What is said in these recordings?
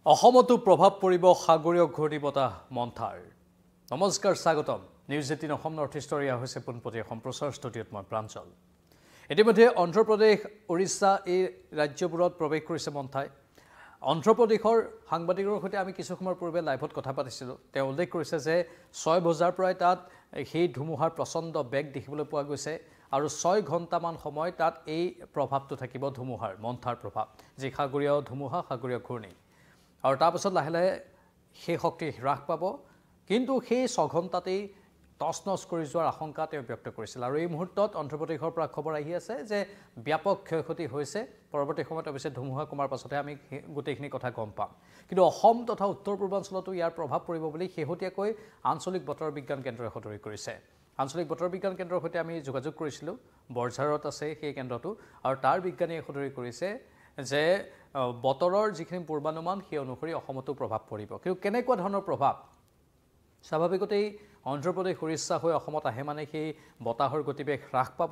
অসমতো প্ৰভাৱ পৰিব সাগৰীয় ঘূৰ্ণীবতাহ মন্থাৰ। নমস্কাৰ, স্বাগতম। নিউজ 18 অসম নৰ্থ ইষ্টৰ এয়া হৈছে পোনপটীয়া সম্প্ৰচাৰ ষ্টুডিঅ'ত মই প্ৰাঞ্জল। ইতিমধ্যে অন্ধ্ৰপ্ৰদেশ, উৰিষ্যা এই ৰাজ্যবোৰত প্ৰৱেশ কৰিছে মন্থাই। অন্ধ্ৰপ্ৰদেশৰ সাংবাদিকৰ সৈতে আমি কিছু সময়ৰ পূৰ্বে লাইভত কথা পাতিছিলোঁ। তেওঁ উল্লেখ কৰিছে যে 6 বজাৰ পৰাই তাত সেই ধুমুহাৰ প্ৰচণ্ড বেগ দেখিবলৈ পোৱা গৈছে আৰু 6 ঘণ্টামান সময় তাত এই প্ৰভাৱটো থাকিব ধুমুহাৰ, মন্থাৰ প্ৰভাৱ, যি সাগৰীয় ধুমুহা, সাগৰীয় ঘূৰ্ণী। আৰু তাৰপাছত লাহে লাহে সেই শক্তি হ্ৰাস পাব, কিন্তু সেই 6 ঘণ্টাতেই তছনছ কৰি যোৱাৰ আশংকা তেওঁ ব্যক্ত কৰিছিল। আৰু এই মুহূৰ্তত অন্ধ্ৰপ্ৰদেশৰ পৰা খবৰ আহি আছে যে ব্যাপক ক্ষয়ক্ষতি হৈছে। পৰৱৰ্তী সময়ত অৱশ্যে ধুমুহা কমাৰ পাছতহে আমি গোটেইখিনি কথা গম পাম। কিন্তু অসম তথা উত্তৰ পূৰ্বাঞ্চলতো ইয়াৰ প্ৰভাৱ পৰিব বুলি শেহতীয়াকৈ আঞ্চলিক বতৰ বিজ্ঞান কেন্দ্ৰই সতৰি কৰিছে। আঞ্চলিক বতৰ বিজ্ঞান কেন্দ্ৰৰ সৈতে আমি যোগাযোগ কৰিছিলোঁ। বৰঝাৰত আছে সেই কেন্দ্ৰটো, আৰু তাৰ বিজ্ঞানীয়ে সতৰি কৰিছে যে বতৰৰ যিখিনি পূৰ্বানুমান সেই অনুসৰি অসমতো প্ৰভাৱ পৰিব। কিন্তু কেনেকুৱা ধৰণৰ প্ৰভাৱ? স্বাভাৱিকতেই অন্ধ্ৰপ্ৰদেশ, উৰিষ্যা হৈ অসমত আহে মানে সেই বতাহৰ গতিবেগ হ্ৰাস পাব,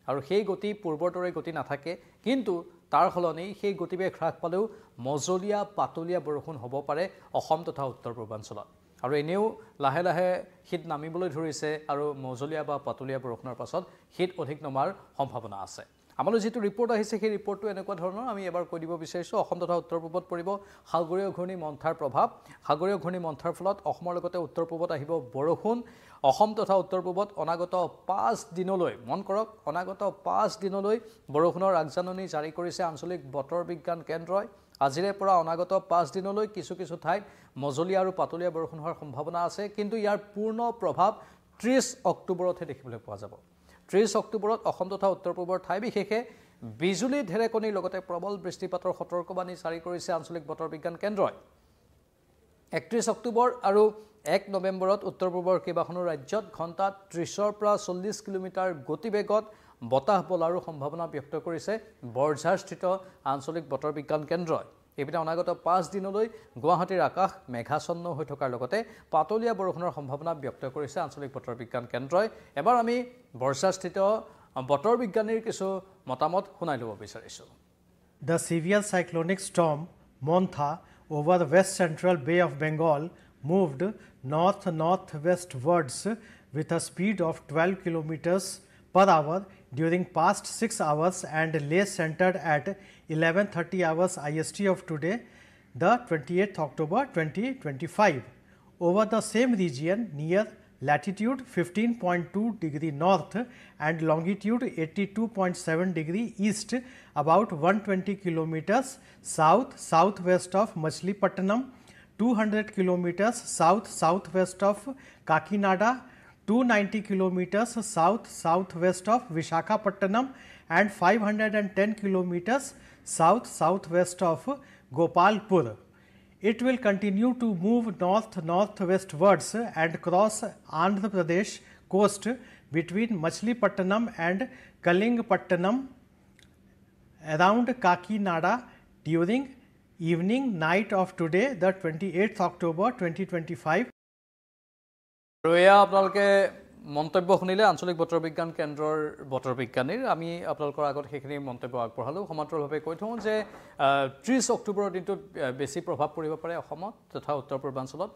আৰু সেই গতি পূৰ্বৰ দৰে গতি নাথাকে, কিন্তু তাৰ সলনি সেই গতিবেগ হ্ৰাস পালেও মজলীয়া পাতলীয়া বৰষুণ হ'ব পাৰে অসম তথা উত্তৰ পূৰ্বাঞ্চলত। আৰু এনেও লাহে লাহে শীত নামিবলৈ ধৰিছে, আৰু মজলীয়া বা পাতলীয়া বৰষুণৰ পাছত শীত অধিক নমাৰ সম্ভাৱনা আছে। আমালৈ যিটো ৰিপৰ্ট আহিছে সেই ৰিপৰ্টটো এনেকুৱা ধৰণৰ, আমি এবাৰ কৈ দিব বিচাৰিছোঁ। অসম তথা উত্তৰ পূবত পৰিব সাগৰীয় ঘূৰ্ণী মন্থাৰ প্ৰভাৱ। সাগৰীয় ঘূৰ্ণী মন্থাৰ ফলত অসমৰ লগতে উত্তৰ পূবত আহিব বৰষুণ। অসম তথা উত্তৰ পূবত অনাগত 5 দিনলৈ, মন কৰক, অনাগত 5 দিনলৈ বৰষুণৰ আগজাননী জাৰি কৰিছে আঞ্চলিক বতৰ বিজ্ঞান কেন্দ্ৰই। আজিৰে পৰা অনাগত 5 দিনলৈ কিছু কিছু ঠাইত মজলীয়া আৰু পাতলীয়া বৰষুণ হোৱাৰ সম্ভাৱনা আছে, কিন্তু ইয়াৰ পূৰ্ণ প্ৰভাৱ 30 অক্টোবৰতহে দেখিবলৈ পোৱা যাব। 30 অক্টোবৰত অসম তথা উত্তৰ পূবৰ ঠাই বিশেষে বিজুলী ঢেৰেকণীৰ লগতে প্ৰবল বৃষ্টিপাতৰ সতৰ্কবাণী জাৰি কৰিছে আঞ্চলিক বতৰ বিজ্ঞান কেন্দ্ৰই। 31 অক্টোবৰ আৰু 1 নৱেম্বৰত উত্তৰ পূবৰ কেইবাখনো ৰাজ্যত ঘণ্টাত 30ৰ পৰা 40 কিলোমিটাৰ গতিবেগত বতাহ বলাৰো সম্ভাৱনা ব্যক্ত কৰিছে বৰঝাৰস্থিত আঞ্চলিক বতৰ বিজ্ঞান কেন্দ্ৰই। এইপিনে অনাগত 5 দিনলৈ গুৱাহাটীৰ আকাশ মেঘাচ্ছন্ন হৈ থকাৰ লগতে পাতলীয়া বৰষুণৰ সম্ভাৱনা ব্যক্ত কৰিছে আঞ্চলিক বতৰ বিজ্ঞান কেন্দ্ৰই। এবাৰ আমি বৰঝাৰস্থিত বতৰ বিজ্ঞানীৰ কিছু মতামত শুনাই ল'ব বিচাৰিছোঁ। The severe cyclonic storm Montha over the west central Bay of Bengal moved north-northwestwards with a speed of 12 kilometers per hour during past 6 hours and lay centered at 11:30 hours IST of today, the 28th October 2025. Over the same region near latitude 15.2 degree north and longitude 82.7 degree east, about 120 kilometers south-southwest of Machilipatnam, 200 kilometers south-southwest of Kakinada, 290 kilometers south-southwest of Visakhapatnam, and 510 kilometers south-southwest of Gopalpur. It will continue to move north-northwestwards and cross Andhra Pradesh coast between Machilipatnam and Kalingapatnam around Kakinada during evening night of today, the 28th October 2025. আৰু এয়া আপোনালোকে মন্তব্য শুনিলে আঞ্চলিক বতৰ বিজ্ঞান কেন্দ্ৰৰ বতৰ বিজ্ঞানীৰ। আমি আপোনালোকৰ আগত সেইখিনি মন্তব্য আগবঢ়ালোঁ। সমান্তৰালভাৱে কৈ থওঁ যে 30 অক্টোবৰৰ দিনটোত বেছি প্ৰভাৱ পৰিব পাৰে অসমত তথা উত্তৰ পূৰ্বাঞ্চলত।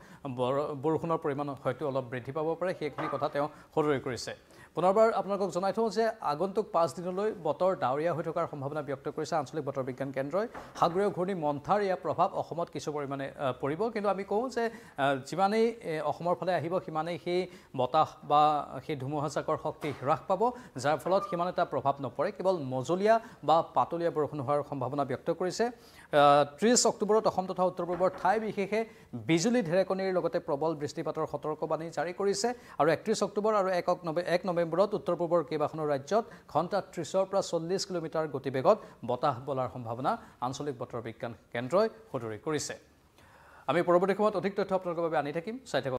বৰষুণৰ পৰিমাণ হয়তো অলপ বৃদ্ধি পাব পাৰে, সেইখিনি কথা তেওঁ সদৰি কৰিছে। পুনৰবাৰ আপোনালোকক জনাই থওঁ যে আগন্তুক 5 দিনলৈ বতৰ ডাৱৰীয়া হৈ থকাৰ সম্ভাৱনা ব্যক্ত কৰিছে আঞ্চলিক বতৰ বিজ্ঞান কেন্দ্ৰই। সাগৰীয় ঘূৰ্ণী মন্থাৰ ইয়াৰ প্ৰভাৱ অসমত কিছু পৰিমাণে পৰিব, কিন্তু আমি কওঁ যে যিমানেই অসমৰ ফালে আহিব সিমানেই সেই বতাহ বা সেই ধুমুহাজাকৰ শক্তি হ্ৰাস পাব, যাৰ ফলত সিমান এটা প্ৰভাৱ নপৰে, কেৱল মজলীয়া বা পাতলীয়া বৰষুণ হোৱাৰ সম্ভাৱনা ব্যক্ত কৰিছে। 30 অক্টোবৰত অসম তথা উত্তৰ পূবৰ ঠাই বিশেষে বিজুলী ঢেৰেকণীৰ লগতে প্ৰবল বৃষ্টিপাতৰ সতৰ্কবাণী জাৰি কৰিছে। আৰু 31 অক্টোবৰ আৰু 1 নৱেম্বৰত উত্তৰ পূবৰ কেইবাখনো ৰাজ্যত ঘণ্টাত 30ৰ পৰা 40 কিলোমিটাৰ গতিবেগত বতাহ বলাৰ সম্ভাৱনা আঞ্চলিক বতৰ বিজ্ঞান কেন্দ্ৰই সদৰি কৰিছে। আমি পৰৱৰ্তী সময়ত অধিক তথ্য আপোনালোকৰ বাবে আনি থাকিম। চাই থাকক।